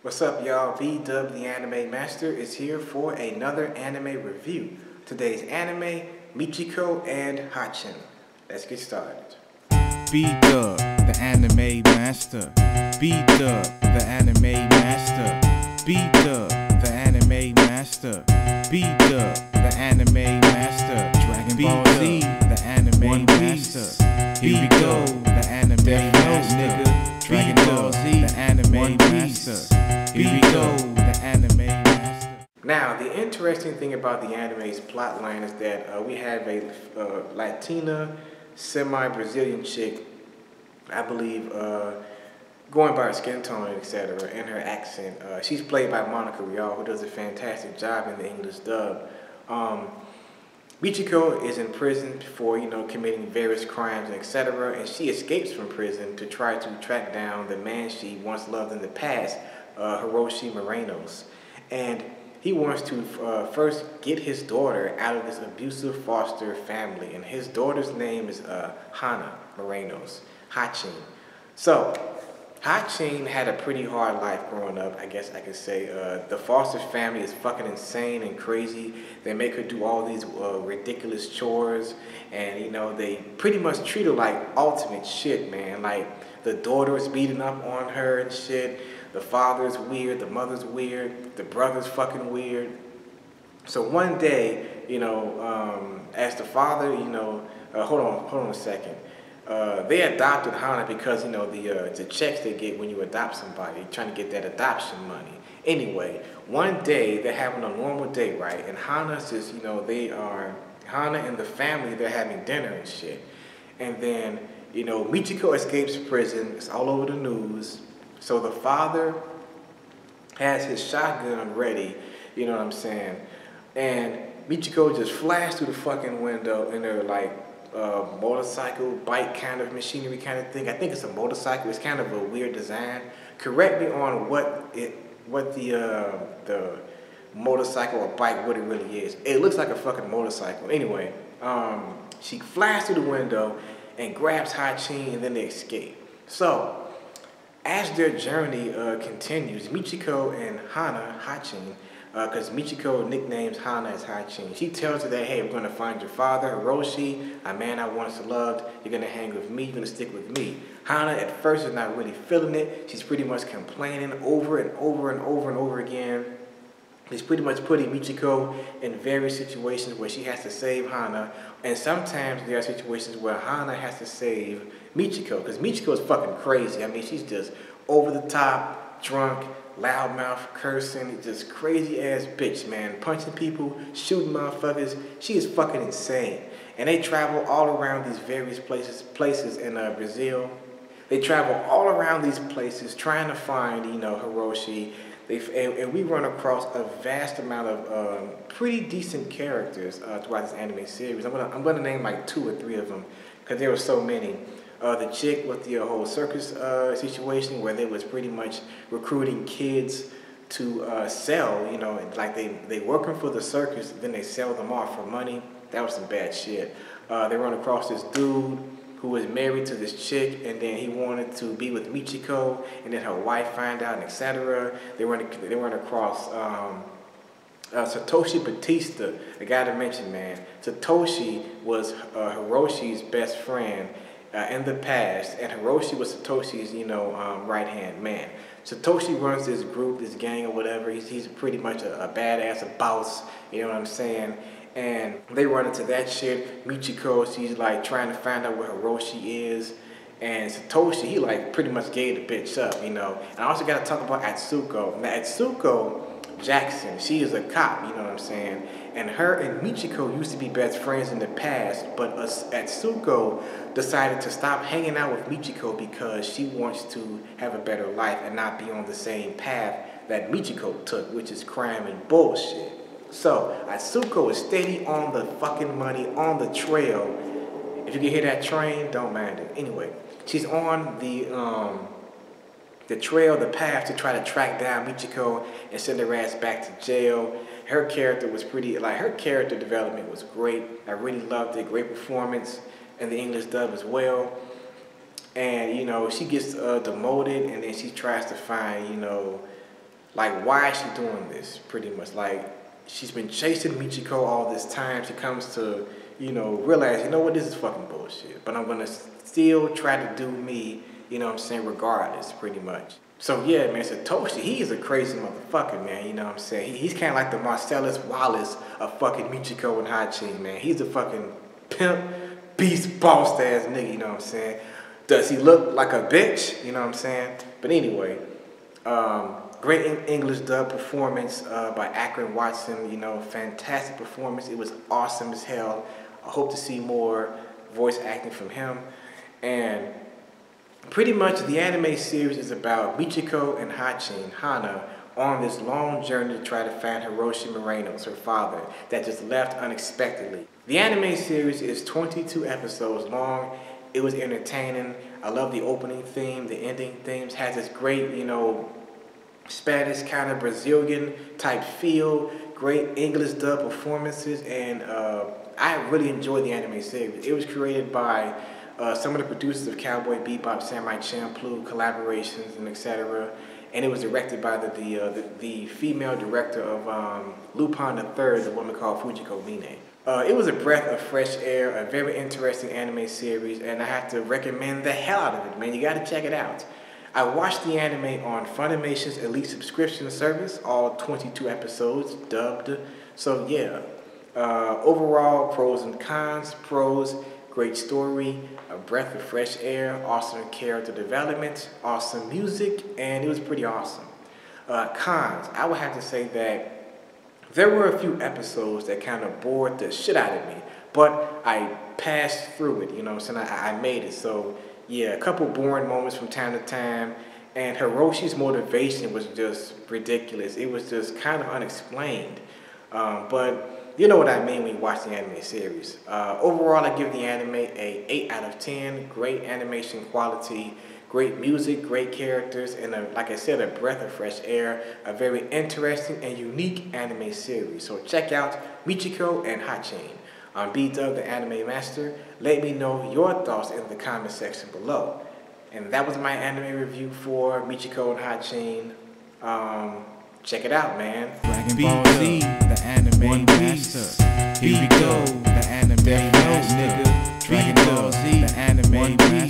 What's up, y'all? V-Dub, the Anime Master, is here for another anime review. Today's anime, Michiko and Hatchin. Let's get started. V-Dub, the Anime Master. V-Dub, the Anime Master. V-Dub, the Anime Master. V-Dub, the Anime Master. Dragon Ball Z, the Anime Master. Here we go, the Anime Master. Dragon Ball Z, the Anime Master. Here we go, the Anime Master. Now, the interesting thing about the anime's plotline is that we have a Latina, semi-Brazilian chick, I believe, going by her skin tone, etc., and her accent. She's played by Monica Rial, who does a fantastic job in the English dub. Michiko is in prison for, committing various crimes, etc., and she escapes from prison to try to track down the man she once loved in the past, Hiroshi Morenos. And he wants to first get his daughter out of this abusive foster family, and his daughter's name is Hana Morenos, Hatchin. So, Hatchin had a pretty hard life growing up, I guess I could say. The foster family is fucking insane and crazy. They make her do all these ridiculous chores, and they pretty much treat her like ultimate shit, man. Like, the daughter is beating up on her and shit. The father's weird, the mother's weird, the brother's fucking weird. So one day, as the father, hold on a second. They adopted Hana because, the checks they get when you adopt somebody, trying to get that adoption money. Anyway, one day, they're having a normal day, right? And Hana's just, Hana and the family, they're having dinner and shit. And then, Michiko escapes prison. It's all over the news. So the father has his shotgun ready, you know what I'm saying? And Michiko just flashed through the fucking window in her, motorcycle, bike kind of machinery kind of thing. I think it's a motorcycle. It's kind of a weird design. Correct me on what the motorcycle or bike, what it really is. It looks like a fucking motorcycle. Anyway, she flashed through the window and grabs Hatchin, and then they escape. So, as their journey continues, Michiko and Hana, Hatchin, because Michiko nicknames Hana as Hatchin, she tells her that, hey, we're going to find your father, Hiroshi, a man I once loved. You're going to hang with me. You're going to stick with me. Hana at first is not really feeling it. She's pretty much complaining over and over and over and over again. He's pretty much putting Michiko in various situations where she has to save Hana, and sometimes there are situations where Hana has to save Michiko, because Michiko is fucking crazy. I mean, she's just over the top, drunk, loudmouth, cursing, just crazy ass bitch, man. Punching people, shooting motherfuckers. She is fucking insane. And they travel all around these various places in Brazil. They travel all around these places trying to find, Hiroshi. And we run across a vast amount of pretty decent characters throughout this anime series. I'm gonna name like 2 or 3 of them because there were so many. The chick with the whole circus situation where they was pretty much recruiting kids to sell, like they working for the circus, then they sell them off for money. That was some bad shit. They run across this dude who was married to this chick, and then he wanted to be with Michiko, and then her wife find out, and etc. They run across Satoshi Batista, the guy to mention, man. Satoshi was Hiroshi's best friend in the past, and Hiroshi was Satoshi's, right-hand man. Satoshi runs this group, this gang or whatever. He's pretty much a badass, a boss, you know what I'm saying? And they run into that shit. Michiko, she's like trying to find out where Hiroshi is. And Satoshi, he like pretty much gave the bitch up, And I also got to talk about Atsuko. Now, Atsuko Jackson, she is a cop, you know what I'm saying? And her and Michiko used to be best friends in the past, but Atsuko decided to stop hanging out with Michiko because she wants to have a better life and not be on the same path that Michiko took, which is crime and bullshit. So, Atsuko is steady on the fucking money, on the trail. If you can hear that train, don't mind it. Anyway, she's on the trail, the path to try to track down Michiko and send her ass back to jail. Her character was her character development was great. I really loved it. Great performance in the English dub as well. And, she gets demoted, and then she tries to find, Like, why is she doing this? Pretty much, like, she's been chasing Michiko all this time. She comes to, you know, realize, you know what, this is fucking bullshit. But I'm gonna still try to do me, you know what I'm saying, regardless, pretty much. So yeah, man, Satoshi, he's a crazy motherfucker, man, you know what I'm saying? He's kind of like the Marcellus Wallace of fucking Michiko and Hatchin, man. He's a fucking pimp, beast, boss ass nigga, you know what I'm saying? Does he look like a bitch, you know what I'm saying? But anyway, great English dub performance by Akron Watson, you know, fantastic performance. It was awesome as hell. I hope to see more voice acting from him. And pretty much the anime series is about Michiko and Hatchin, Hana, on this long journey to try to find Hiroshi Morenos, her father, that just left unexpectedly. The anime series is 22 episodes long. It was entertaining. I love the opening theme. The ending themes has this great, you know, Spanish kind of Brazilian type feel. Great English dub performances, and I really enjoyed the anime series. It was created by some of the producers of Cowboy Bebop, Samurai Champloo, collaborations, and etc. And it was directed by the female director of Lupin III, the woman called Fujiko Mine. It was a breath of fresh air, a very interesting anime series, and I have to recommend the hell out of it, man. You gotta check it out. I watched the anime on Funimation's Elite subscription service, all 22 episodes, dubbed. So yeah, overall pros and cons. Pros, great story, a breath of fresh air, awesome character development, awesome music, and it was pretty awesome. Cons, I would have to say that there were a few episodes that kind of bored the shit out of me, but I passed through it, you know what I'm saying? I made it, so yeah, a couple boring moments from time to time, and Hiroshi's motivation was just ridiculous. It was just kind of unexplained, but you know what I mean when you watch the anime series. Overall, I give the anime a 8 out of 10. Great animation quality, great music, great characters, and like I said, a breath of fresh air. A very interesting and unique anime series. So check out Michiko and Hatchin. I'm B-Dub, the Anime Master. Let me know your thoughts in the comment section below. And that was my anime review for Michiko and Hatchin. Check it out, man. Dragon Ball Z, the Anime Master. Here we go, the Anime Master. Dragon Ball Z, the Anime Master.